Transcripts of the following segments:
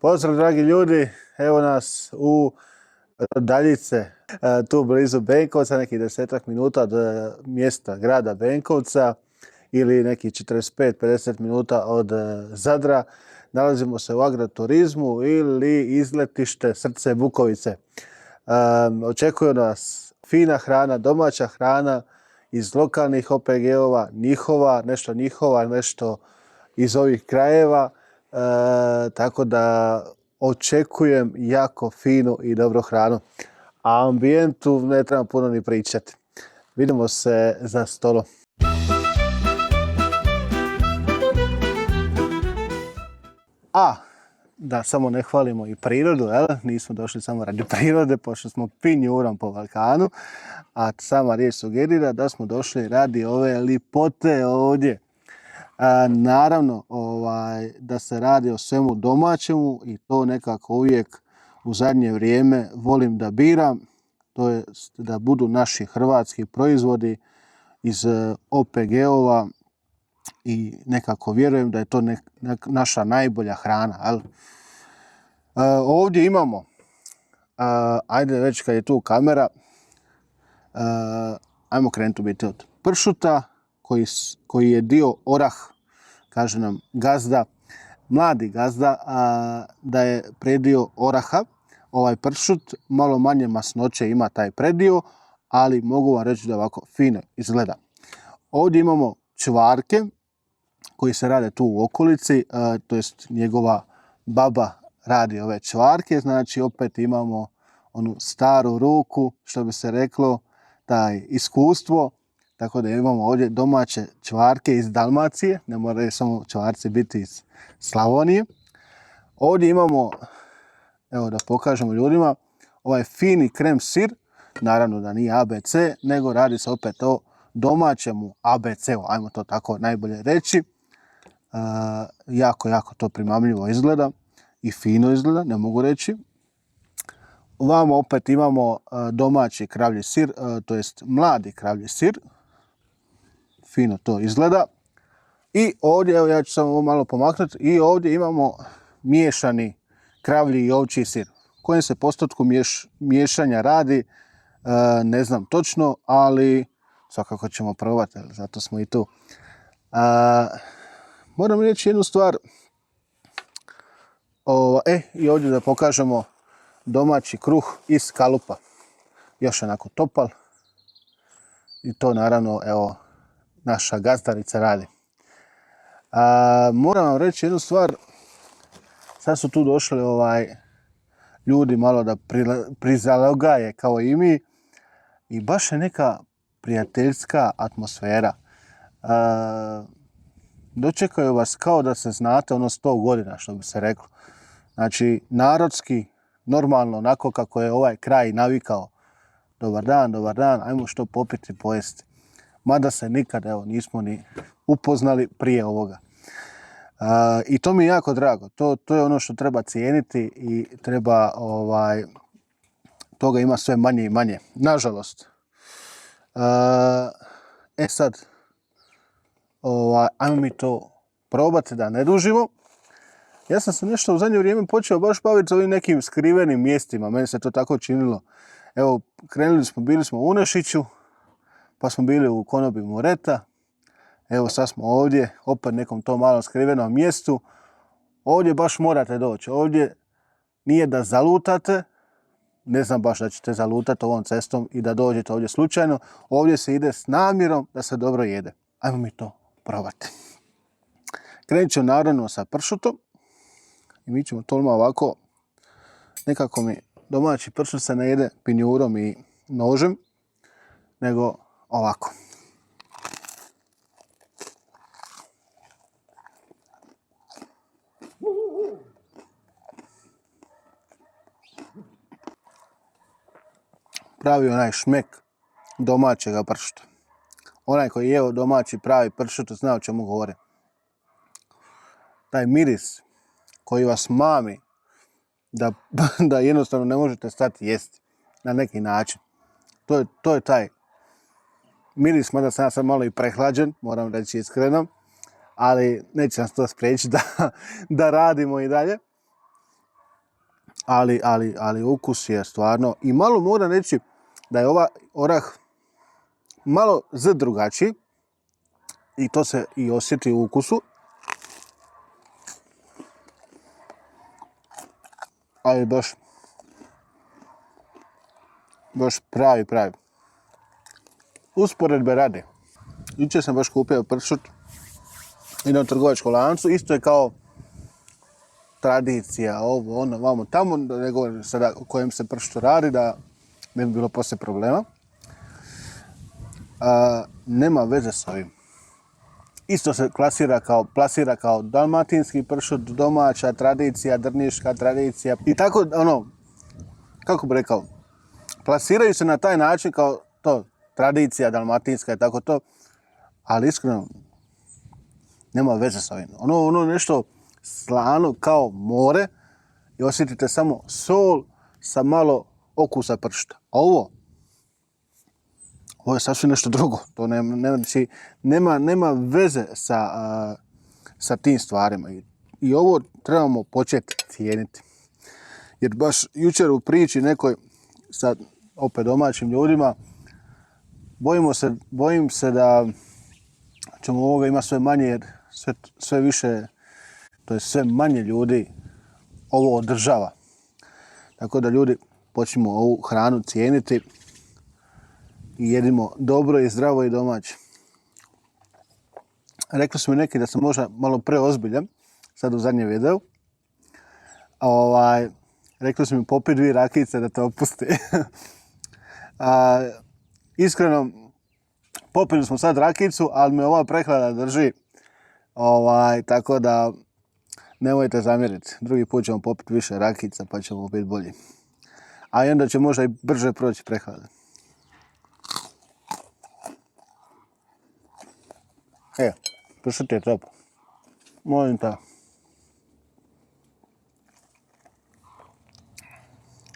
Pozdrav dragi ljudi, evo nas u Daljice, tu blizu Benkovca, nekih 10 minuta od mjesta grada Benkovca ili nekih 45-50 minuta od Zadra. Nalazimo se u agroturizmu ili izletište Srce Bukovice. Očekuje nas fina hrana, domaća hrana iz lokalnih OPG-ova, nešto iz ovih krajeva. Tako da očekujem jako finu i dobru hranu. A ambijentu ne trebam puno ni pričati. Vidimo se za stolom. Da samo ne hvalimo i prirodu, jel? Nismo došli samo radi prirode, pošto smo pinjurom po Balkanu, a sama riječ sugerira da smo došli radi ove lipote ovdje. Naravno da se radi o svemu domaćemu i to nekako uvijek u zadnje vrijeme volim da biram, to je da budu naši hrvatski proizvodi iz OPG-ova i nekako vjerujem da je to naša najbolja hrana. Ali, ovdje imamo, ajde već kad je tu kamera, ajmo krenuti u biti od pršuta koji je dio orah, kaže nam gazda, mladi gazda, da je predio oraha. Ovaj pršut malo manje masnoće ima taj predio, ali mogu vam reći da ovako fino izgleda. Ovdje imamo čvarke koji se rade tu u okolici, to jest njegova baba radi ove čvarke, znači opet imamo onu staru ruku, što bi se reklo, taj iskustvo. Tako da imamo ovdje domaće čvarke iz Dalmacije, ne moraju samo čvarci biti iz Slavonije. Ovdje imamo, evo da pokažemo ljudima, ovaj fini krem sir, naravno da nije ABC, nego radi se opet o domaćemu ABC-u, ajmo to tako najbolje reći. Jako to primamljivo izgleda i fino izgleda, ne mogu reći. Ovamo opet imamo domaći kravlji sir, to jest mladi kravlji sir. Fino to izgleda. I ovdje, evo ja ću samo malo pomaknuti, i ovdje imamo miješani kravlji i ovčji sir. Kojem se postotku miješanja radi, ne znam točno, ali svakako ćemo probati, zato smo i tu. Moram reći jednu stvar. I ovdje da pokažemo domaći kruh iz kalupa. Još onako topal. I to naravno, evo, naša gazdarica radi. Moram vam reći jednu stvar. Sad su tu došli ljudi malo da prizalogaje kao i mi. I baš je neka prijateljska atmosfera. Dočekaju vas kao da se znate 100 godina, što bi se reklo. Znači, narodski, normalno, onako kako je ovaj kraj navikao. Dobar dan, ajmo što popiti, pojesti. Mada se nikad, evo, nismo ni upoznali prije ovoga. I to mi je jako drago. To je ono što treba cijeniti i treba, toga ima sve manje i manje. Nažalost. Sad, ajmo mi to probati da ne dužimo. Ja sam se nešto u zadnje vrijeme počeo baš baviti s ovim nekim skrivenim mjestima. Meni se to tako činilo. Evo, bili smo u Unešiću, pa smo bili u konobi Mureta. Evo sad smo ovdje, opet nekom tom malom skrivenom mjestu. Ovdje baš morate doći. Ovdje nije da zalutate, ne znam baš da ćete zalutati ovom cestom i da dođete ovdje slučajno. Ovdje se ide s namjerom da se dobro jede. Ajmo mi to probati. Krenut ću naravno sa pršutom. I mi ćemo to ovako, nekako mi domaći pršut se ne jede pinjurom i nožem, nego ovako. Pravi onaj šmek domaćega pršuta. Onaj koji je jeo domaći pravi pršut zna o čemu govore. Taj miris koji vas mami da jednostavno ne možete stati jesti na neki način. To je taj miris, mada sam ja sad malo i prehlađen, moram reći iskreno, ali neće nas to spriječiti da radimo i dalje. ali ukus je stvarno, i malo moram reći da je ovaj orah malo drugačiji i to se i osjeti u ukusu. Ali baš pravi. Usporedbe radi. Jučer sam baš kupio pršut u jednom trgovačkom lancu, isto je kao tradicija, ovo, ono, vamo, tamo, ne govorim sada o kojem se pršutu radi, da ne bi bilo poslije problema. Nema veze s ovim. Isto se plasira kao dalmatinski pršut, domaća tradicija, drniška tradicija. I tako, kako bi rekao, plasiraju se na taj način kao to, tradicija dalmatinska i tako to, ali iskreno, nema veze s ovim. Ono nešto slano kao more i osjetite samo sol sa malo okusa pršuta. A ovo je sasvim nešto drugo. To nema veze sa tim stvarima. I ovo trebamo početi cijeniti. Jer baš jučer u priči nekoj sa opet domaćim ljudima, bojim se da ćemo ovoga ima sve manje, jer sve više, to je sve manje ljudi ovo održava. Tako da ljudi počnemo ovu hranu cijeniti i jedimo dobro i zdravo i domaće. Rekli su mi neki da sam možda malo preozbiljan, sad u zadnjem videu. Rekli su mi popi 2 rakijice da te opusti. Iskreno, popili smo sad rakijicu, ali me ova prehlada drži. Tako da nemojte zamjeriti. Drugi put ćemo popiti više rakijica pa ćemo biti bolji. A onda će možda i brže proći prehlada. Pršut je top. Molim te.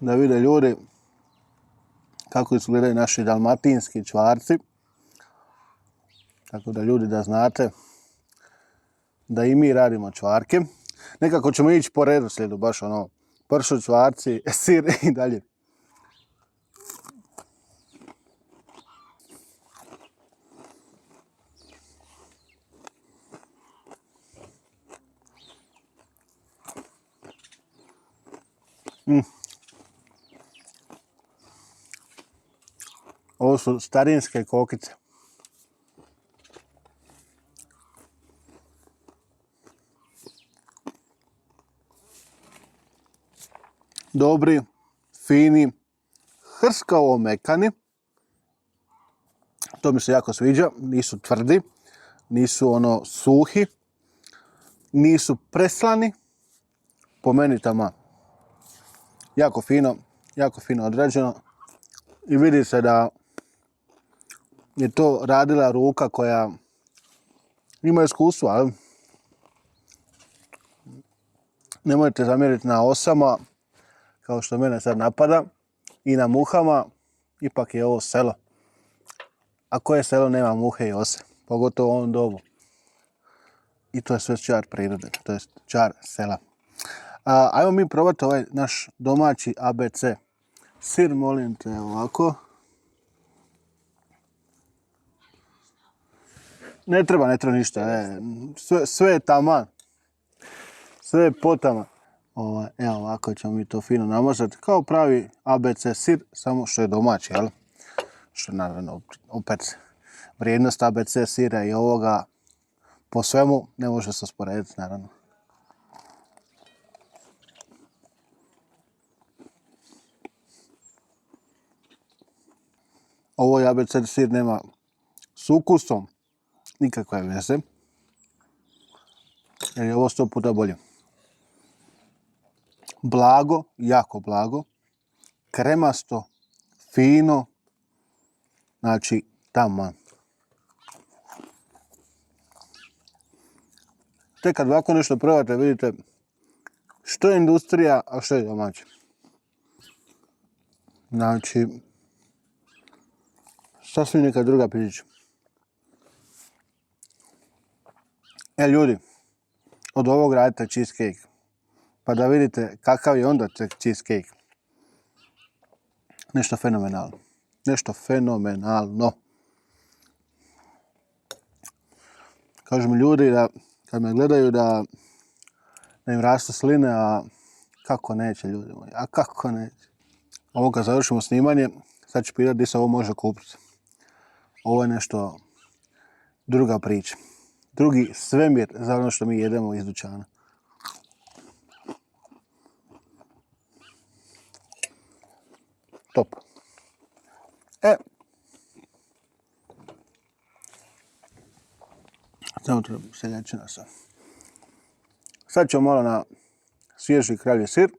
Da vide ljudi kako izgledaju naši dalmatinski čvarci. Tako da ljudi da znate da i mi radimo čvarke. Nekako ćemo ići po redoslijedu, baš pršut, čvarci, sir i dalje. Ovo su starinske kokice. Dobri, fini, hrskavo mekani. To mi se jako sviđa. Nisu tvrdi, nisu suhi, nisu preslani. Po meni tamo jako fino odrađeno. I vidi se da je to radila ruka koja ima iskustva, ali nemojte zamjeriti na osama, kao što mene sad napada, i na muhama. Ipak je ovo selo. A koje selo nema muhe i ose? Pogotovo u ovom dobu. I to je sve čar prirode, to je čar sela. Ajmo mi probati ovaj naš domaći ABC. Sir, molim te, ovako. Ne treba ništa. Sve je taman. Sve je potama. Evo ovako ćemo mi to fino namazati. Kao pravi ABC sir, samo što je domaći, jel? Što je naravno opet vrijednost ABC sira i ovoga po svemu ne može se usporediti, naravno. Ovo ABC sir nema s ukusom nikakve veze, jer je ovo 100 puta bolje. Blago, jako blago, kremasto, fino, znači taman. Tek kad ovako nešto probate, vidite što je industrija, a što je domaće. Znači, sasvim neka druga priča. Ljudi, od ovog radite cheesecake. pa da vidite kakav je onda cheesecake. Nešto fenomenalno. Nešto fenomenalno. Kažu mi ljudi da kad me gledaju da im rastu sline, a kako neće ljudi moji, a kako neće. Ovo kad završimo snimanje, sad ću pitati gdje se ovo može kupiti. Ovo je nešto druga priča. Drugi svemir za ono što mi jedemo iz dućana. Top. Samo treba seljačina sam. Sad ćemo malo na svježi kravlji sir.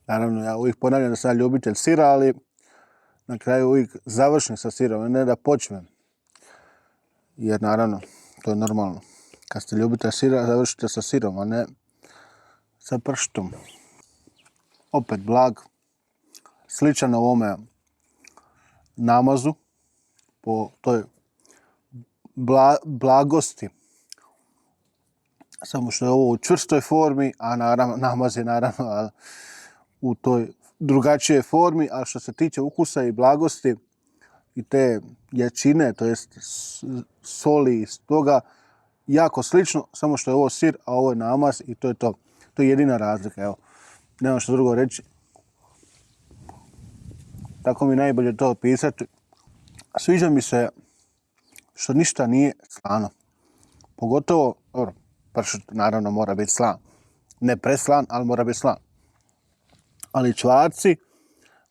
Naravno, ja uvijek ponavljam da sam ljubitelj sira, ali na kraju uvijek završim sa sirom, ne da počnem. Jer naravno, to je normalno. Kad ste ljubitelj sira, završite sa sirom, a ne sa prštom. Opet blag. Sličan ovome namazu. Po toj blagosti. Samo što je ovo u čvrstoj formi, a naravno, namaz je naravno u toj drugačije formi, a što se tiče ukusa i blagosti i te jačine, to jest soli iz toga, jako slično, samo što je ovo sir, a ovo je namaz i to je to. To je jedina razlika, evo. Nemam što drugo reći. Tako mi najbolje to opisati. Sviđa mi se što ništa nije slano. Pogotovo, pršut naravno mora biti slan. Ne preslan, ali mora biti slan. Ali čvarci,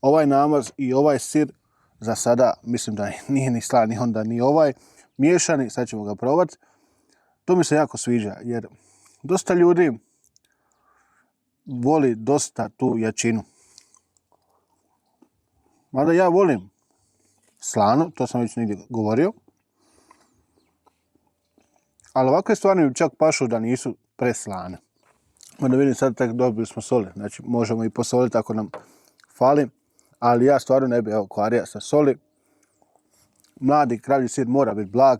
ovaj namaz i ovaj sir, za sada mislim da nije ni slan, ni onda ni ovaj. Miješani, sad ćemo ga probati. To mi se jako sviđa, jer dosta ljudi voli dosta tu jačinu. Mada ja volim slano, to sam već negdje govorio. Ali ovakve stvari mi čak pašu da nisu preslane. Onda vidim sad tek dobili smo soli, znači možemo i posoliti ako nam fali. Ali ja stvarno ne bi kvario sa soli. Mladi kravlji sir mora biti blag.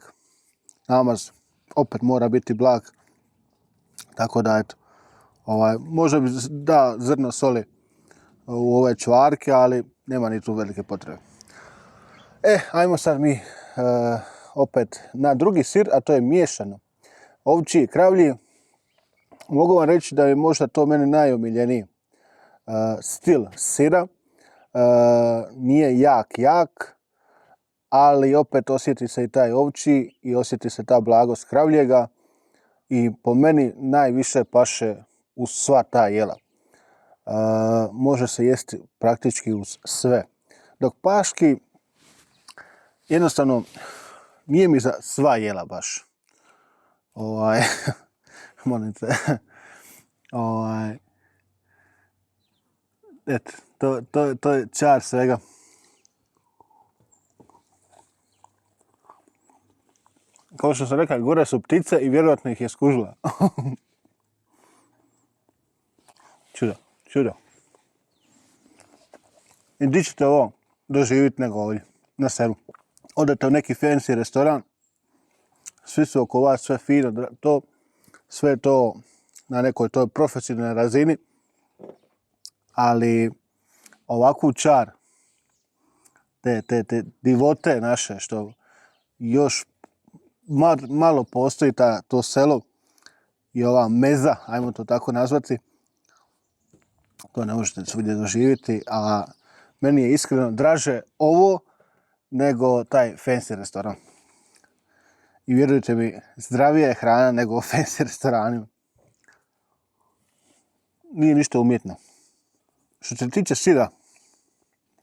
Namaz opet mora biti blag. Tako da eto, možda bi da zrno soli u ove čvarke, ali nema ni tu velike potrebe. Ajmo sad mi opet na drugi sir, a to je miješano. Ovčji kravlji. Mogu vam reći da je možda to meni najomiljeniji stil sira. Nije jak, ali opet osjeti se i taj ovčji i osjeti se ta blagost kravljega i po meni najviše paše uz sva ta jela. Može se jesti praktički uz sve. Dok paški jednostavno nije mi za sva jela baš. Molim te. Eto, to je čar svega. Kao što sam rekao, gore su ptice i vjerojatno ih je skužila. Čudo. I di ćete ovo doživjeti nego ovdje, na selu. Odete u neki fancy restoran, svi su oko vas, sve fino, sve to na nekoj toj profesionalnoj razini, ali ovakvu čar, te divote naše, što još malo postoji to selo i ova meza, ajmo to tako nazvati, to ne možete svugdje doživjeti, a meni je iskreno draže ovo nego taj fancy restoran. I vjerujte mi, zdravija je hrana nego u fancy restoranima. Nije ništa umjetno. Što se tiče sira,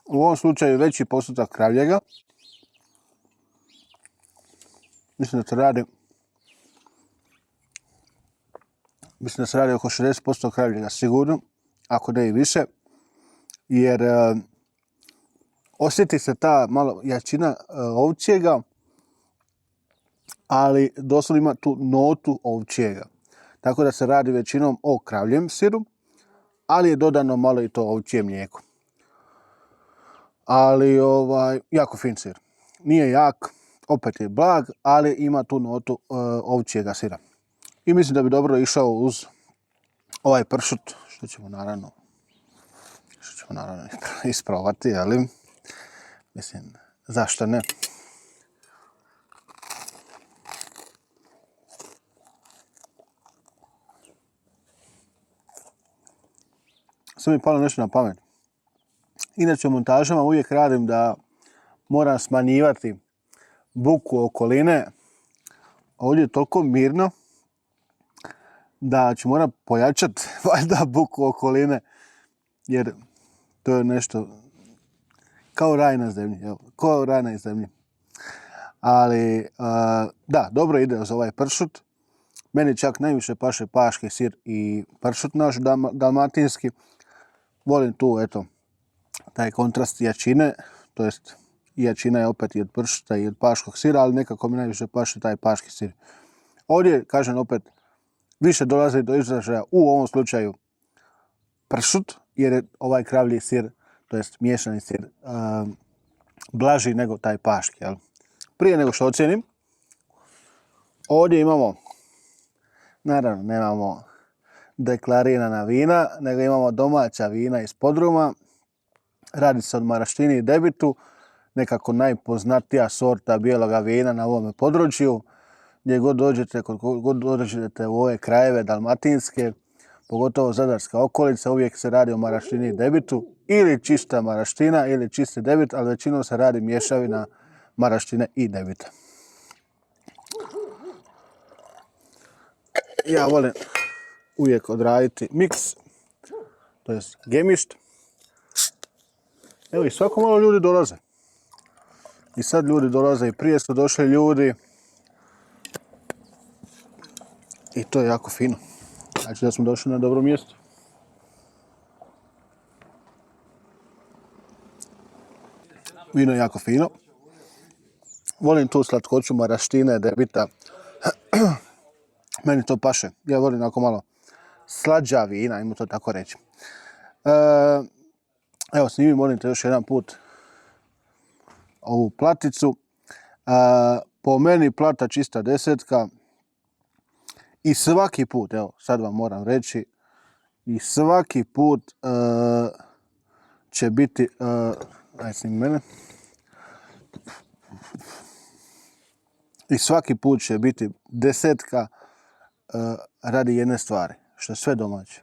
u ovom slučaju veći postotak kravljega. Mislim da se radi oko 60% kravljega sigurno, ako ne i više. Jer osjeti se ta malo jačina ovčjega, ali doslovno ima tu notu ovčjega. Tako da se radi većinom o kravljem siru, ali je dodano malo i to ovčje mlijeko. Ali jako fin sir. Nije jak, opet je blag, ali ima tu notu ovčjega sira. I mislim da bi dobro išao uz ovaj pršut, što ćemo naravno isprobati, ali mislim, zašto ne? Sve mi palo nešto na pamet. Inače u montažama uvijek radim da moram smanjivati buku okoline. Ovdje je toliko mirno da ću morat pojačati valjda buku okoline, jer to je nešto kao raj na zemlji. Evo, kao raj na zemlji. Ali da, dobro ide za ovaj pršut. Meni čak najviše paše paški sir i pršut naš dalmatinski. Volim tu, eto, taj kontrast jačine, to jest jačina je opet i od pršuta i od paškog sira, ali nekako mi najviše paše taj paški sir. Ovdje, kažem opet, više dolazi do izražaja u ovom slučaju pršut, jer je ovaj kravlji sir, to jest miješani sir, blaži nego taj paški. Jel? Prije nego što ocijenim, ovdje imamo, naravno nemamo deklarirana vina, nego imamo domaća vina iz podruma. Radi se o maraštini i debitu, nekako najpoznatija sorta bijeloga vina na ovome području. Gdje god dođete, god dođete u ove krajeve dalmatinske, pogotovo zadarska okolica, uvijek se radi o maraštini i debitu, ili čista maraština ili čisti debit, ali većinom se radi mješavina maraštine i debita. Ja volim uvijek odraditi miks, to je gemišt. Evo i svako malo ljudi dolaze. I sad ljudi dolaze i prije su došli ljudi. I to je jako fino. Znači da smo došli na dobro mjesto. Vino je jako fino. Volim tu slatkoću maraštine, debita. Meni to paše. Ja volim onako malo slađa vina, ajmo to tako reći. Evo, snimi, molim te još jedan put ovu platicu. Po meni plata čista 10. I svaki put, evo, sad vam moram reći, i svaki put će biti, aj snimi mene, i svaki put će biti 10 radi jedne stvari, što je sve domaće.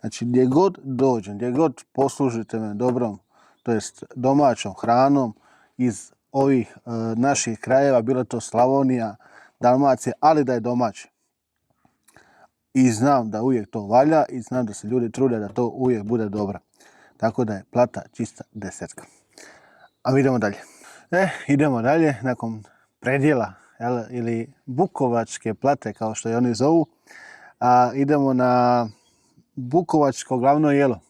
Znači, gdje god dođem, gdje god poslužite me dobrom, to jest domaćom hranom iz ovih naših krajeva, bilo to Slavonija, Dalmacija, ali da je domaće. I znam da uvijek to valja i znam da se ljudi trude da to uvijek bude dobro. Tako da je plata čista 10. A idemo dalje. Idemo dalje nakon predjela ili bukovačke plate, kao što je oni zovu. Idemo na bukovačko glavno jelo.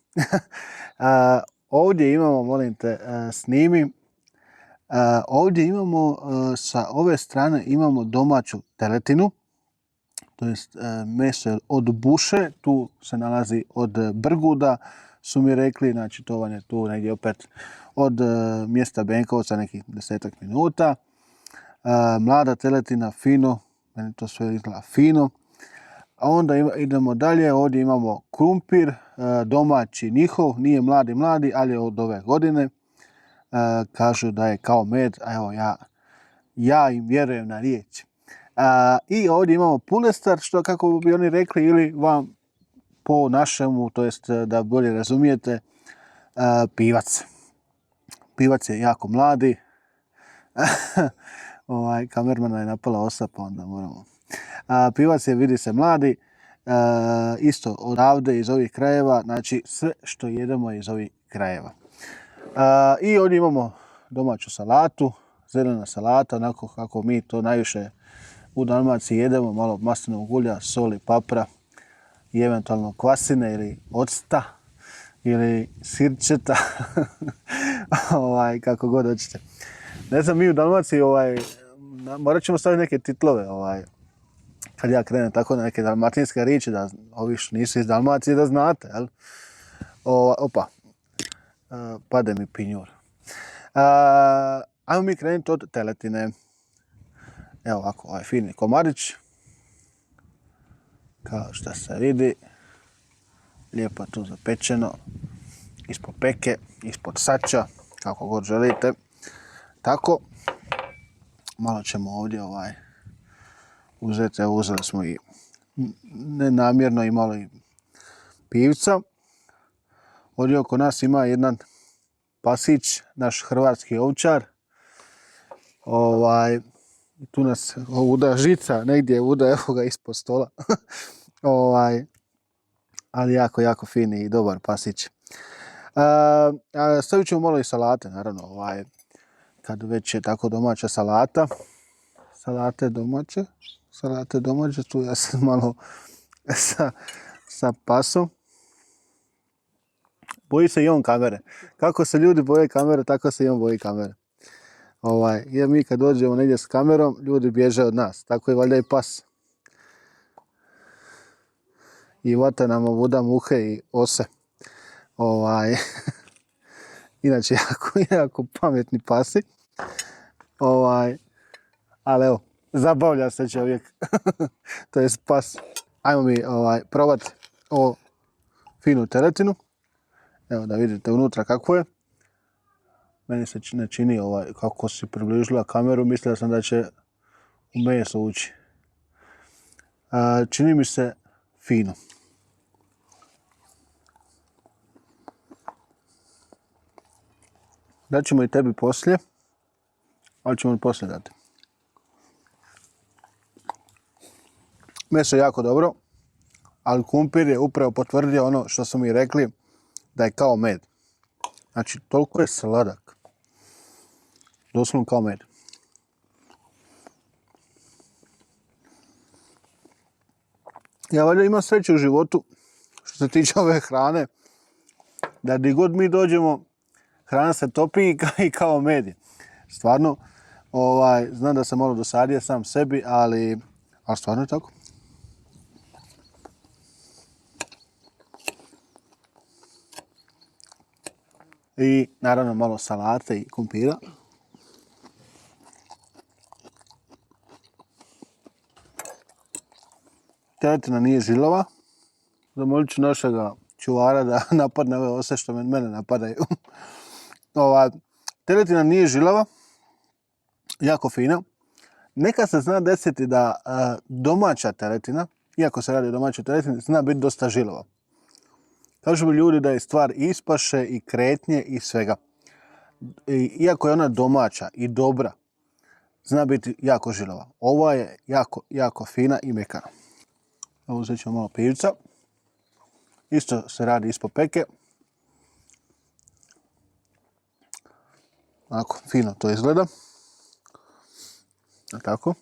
Ovdje imamo, molim te, snimi. Ovdje imamo, sa ove strane imamo domaću teletinu. To jest meso od buše, tu se nalazi od Brguda, su mi rekli, znači to vam je tu negdje opet od mjesta Benkovca nekih 10 minuta. Mlada teletina, fino, meni to sve izgleda fino. A onda idemo dalje, ovdje imamo krumpir, domaći njihov, nije mladi, ali je od ove godine. Kažu da je kao med, a evo ja im vjerujem na riječ. I ovdje imamo pulestar, što kako bi oni rekli, ili vam po našemu, to jest da bolje razumijete, pivac. Pivac je jako mladi. Kamermana je napala osa, pa onda moramo. Pivac je, vidi se, mladi, isto odavde iz ovih krajeva, znači sve što jedemo je iz ovih krajeva. I ovdje imamo domaću salatu, zelena salata, onako kako mi to najviše u Dalmaciji jedemo, malo maslinovog ulja, soli, papra i eventualno kvasine ili octa ili sirčeta, kako god hoćete. Ne znam, mi u Dalmaciji morat ćemo staviti neke titlove, kad ja krenem tako na neke dalmatinske riječi, da ovi što nisu iz Dalmacije da znate, jel? Pade mi pinjur. Ajmo mi krenuti od teletine. Evo ovako, ovaj fini komadić. Kao što se vidi, lijepo tu zapečeno, ispod peke, ispod sača, kako god želite. Tako, malo ćemo ovdje uzeti, evo uzeli smo i nenamjerno i malo i pivca. Ovdje oko nas ima jedan pasić, naš hrvatski ovčar. Tu nas uda žica, negdje uda, evo ga ispod stola. Ali jako, jako fini i dobar pasić. Stavit ćemo malo i salate, naravno, kad već je tako domaća salata. Salate domaće, tu ja sam malo sa pasom. Boji se i on kamere. Kako se ljudi boje kamere, tako se i on boji kamere. Jer mi kad dođemo negdje s kamerom, ljudi bježe od nas. Tako je valjda i pas. I vata nam ovuda muhe i ose. Inače, jako pametni pasi. Ali evo, zabavlja se čovjek. To je pas. Ajmo mi probati ovu finu teletinu. Evo da vidite unutra kako je. Meni se ne čini kako si približila kameru, mislio sam da će u meso ući. Čini mi se fino. Daćemo i tebi poslije, ali ćemo i poslije dati. Meso je jako dobro, ali kumpir je upravo potvrdio ono što su mi rekli, da je kao med. Znači, toliko je sladak. Doslovno kao med. Ja valjda imam sreće u životu, što se tiče ove hrane, da gdje god mi dođemo, hrana se topi i kao med je. Stvarno, znam da sam malo dosadio sam sebi, ali stvarno je tako. I naravno malo salate i kumpira. Teletina nije žilava. Zamolit ću našega čuvara da napadne ove ose što mene napadaju. Teletina nije žilava. Jako fina. Nekad se zna desiti da domaća teletina, iako se radi o domaćoj teletini, zna biti dosta žilava. Kažu mi ljudi da je stvar ispaše i kretnje i svega. Iako je ona domaća i dobra, zna biti jako žilava. Ova je jako, jako fina i mekana. Uzet ćemo malo pivca. Isto se radi ispod peke. Onako, fino to izgleda. Tako.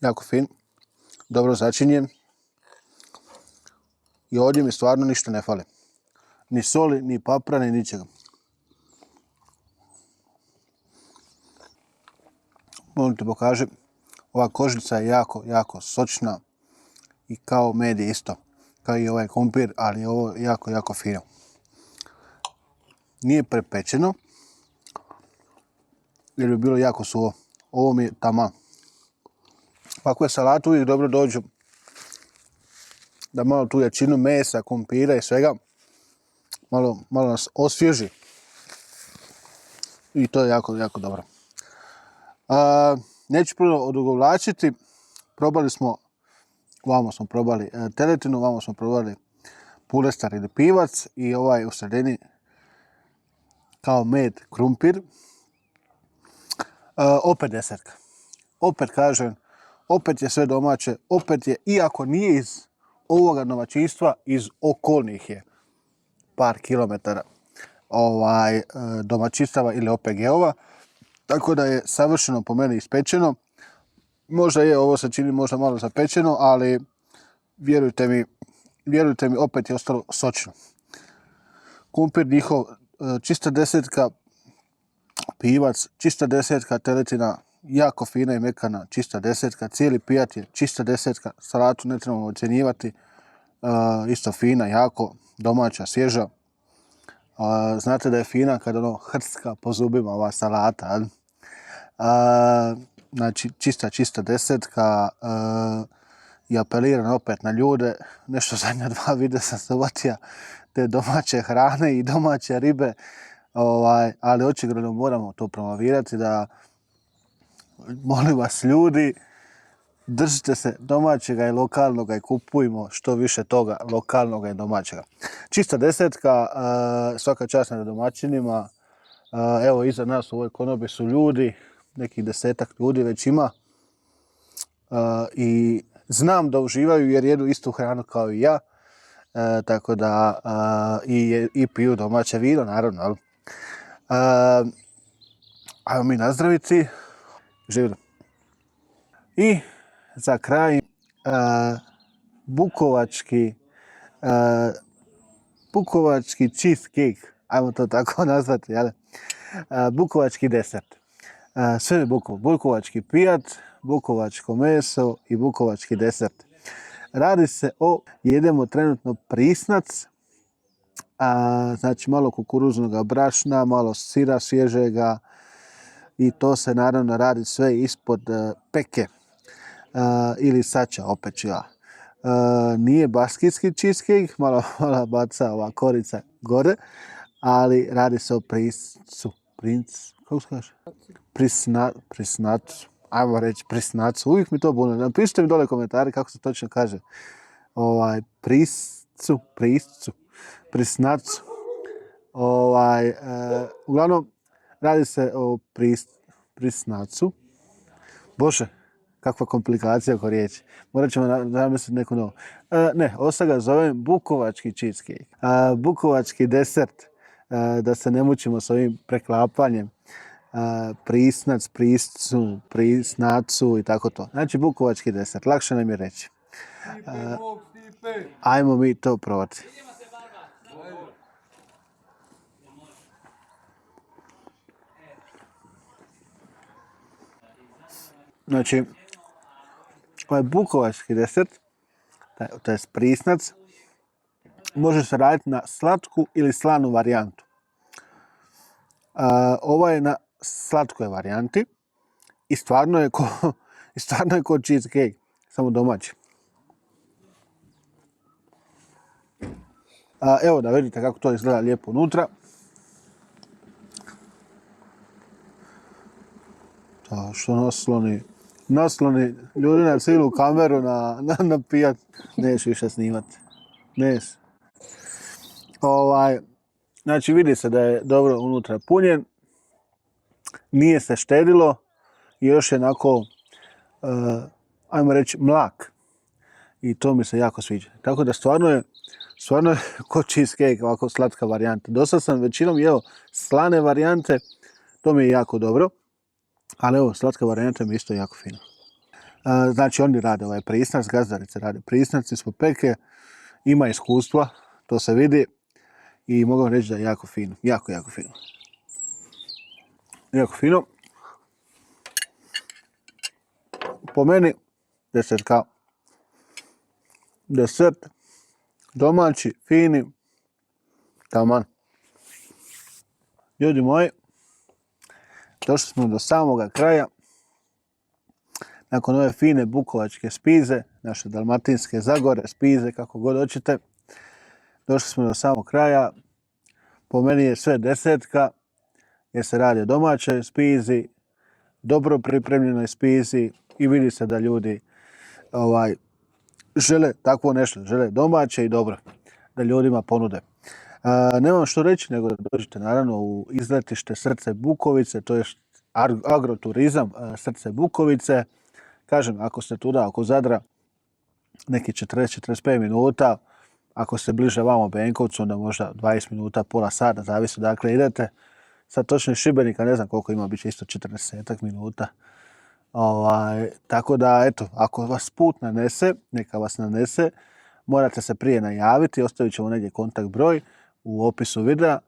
Jako fin. Dobro začinjen. I ovdje mi stvarno ništa ne fali. Ni soli, ni papra, ni ničega. Molim ti pokažem. Ova kožnica je jako, jako sočna. I kao med je isto. Kao i ovaj kumpir, ali ovo je jako, jako fino. Nije prepečeno. Jer bi bilo jako suvo. Ovo mi je taman. Ovakve salate uvijek dobro dođu. Da malo tu jačinu mesa, kumpira i svega. Malo nas osvježi. I to je jako, jako dobro. Neću puno odugovlačiti. Ovamo smo probali teletinu, ovamo smo probali pulestar ili pivac i ovaj u sredini kao med krumpir. Opet desetka. Opet kažem, opet je sve domaće, opet je, iako nije iz ovoga domaćinstva, iz okolnih je par kilometara domaćinstava ili OPG-ova, tako da je savršeno po meni ispečeno. Možda je, ovo se čini možda malo zapečeno, ali vjerujte mi, opet je ostalo sočno. Kumpir njihov, čista desetka, pivac, čista desetka, teletina, jako fina i mekana, čista desetka, cijeli pijat je čista desetka, salatu ne trebamo ocjenjivati, isto fina, jako domaća, svježa. Znate da je fina kada ono hrska po zubima ova salata. Znači čista desetka. I apeliram opet na ljude. Nešto zadnja 2 videa sam se uvatio te domaće hrane i domaće ribe. Ali očigledno moramo to promovirati da molim vas ljudi, držite se domaćega i lokalnoga i kupujmo što više toga lokalnoga i domaćega. Čista desetka, svaka čast na domaćinima. Evo iza nas u ovoj konobi su ljudi, nekih 10-ak ljudi već ima. I znam da uživaju jer jedu istu hranu kao i ja. Tako da i piju domaće vino, naravno. Ajmo mi nazdraviti. Živjeli. I za kraj bukovački cheesecake, ajmo to tako nazvati, jel? Bukovački desert. Sve je bukovački pijat, bukovačko meso i bukovački desert. Radi se jedemo trenutno prisnac, znači malo kukuruznog brašna, malo sira svježega i to se naravno radi sve ispod peke ili sača opečila. Nije baskijski cheesecake, malo baca ova korica gore, ali radi se o priscu. Kako se kaže? Prisnacu. Ajmo reći prisnacu. Uvijek mi to bune. Napišite mi dole komentari kako se točno kaže. Prisnacu. Uglavnom, radi se o prisnacu. Bože, kakva komplikacija oko riječi. Morat ćemo zamisliti neku novu. Ovo se ga zovem bukovački cheesecake. Bukovački desert. Da se ne mučimo s ovim preklapanjem. Prisnac, priscu, prisnacu i tako to. Znači bukovački desert. Lakše nam je reći. Ajmo mi to probati. Znači, ovaj bukovački desert, to je prisnac, može se raditi na slatku ili slanu varijantu. Ovo je na slatkoj varijanti i stvarno je ko cheesecake, samo domaći. Evo da vidite kako to izgleda lijepo unutra. Što nasloni ljudi na cijelu kameru na pijat. Neš više snimati. Neš. Znači vidi se da je dobro unutra punjen. Nije se štedilo. I još je onako, ajmo reći, mlak. I to mi se jako sviđa. Tako da stvarno je ko cheesecake, ovako slatka varijanta. Dosad sam većinom jeo slane varijante. To mi je jako dobro. Ali evo, slatka varijanta mi je isto jako fino. Znači oni rade ovaj prisnac, gazdarice rade prisnac ispod peke. Ima iskustva, to se vidi. I mogu reći da je jako fino. Jako fino. Jako fino. Po meni, desert, domaći, fini, taman. Ljudi moji, došli smo do samoga kraja. Nakon ove fine bukovačke spize, naše dalmatinske zagore, spize, kako god hoćete, došli smo do samog kraja. Po meni je sve desetka, jer se radi o domaćoj spizi, dobro pripremljenoj spizi i vidi se da ljudi žele takvo nešto, žele domaće i dobro, da ljudima ponude. Nemam što reći nego da dođete naravno u izletište Srce Bukovice, to je agroturizam Srce Bukovice. Kažem, ako ste tuda oko Zadra, neki 40-45 minuta, ako ste bliže vamo Benkovcu, onda možda 20 minuta, pola sata, zavisi dakle idete. Sad točno iz Šibenika, ne znam koliko ima, bit će isto 40 minuta. Tako da, eto, ako vas put nanese, neka vas nanese, morate se prije najaviti, ostavit ćemo negdje kontakt broj u opisu videa.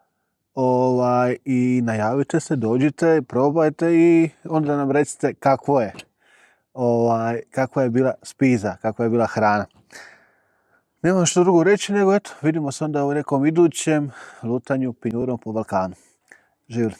I najavite se, dođite, probajte i onda nam recite kakvo je. Kakva je bila spiza, kakva je bila hrana. Nemam što drugo reći, nego eto, vidimo se onda u nekom idućem lutanju pinjurom po Balkanu. Živjeli.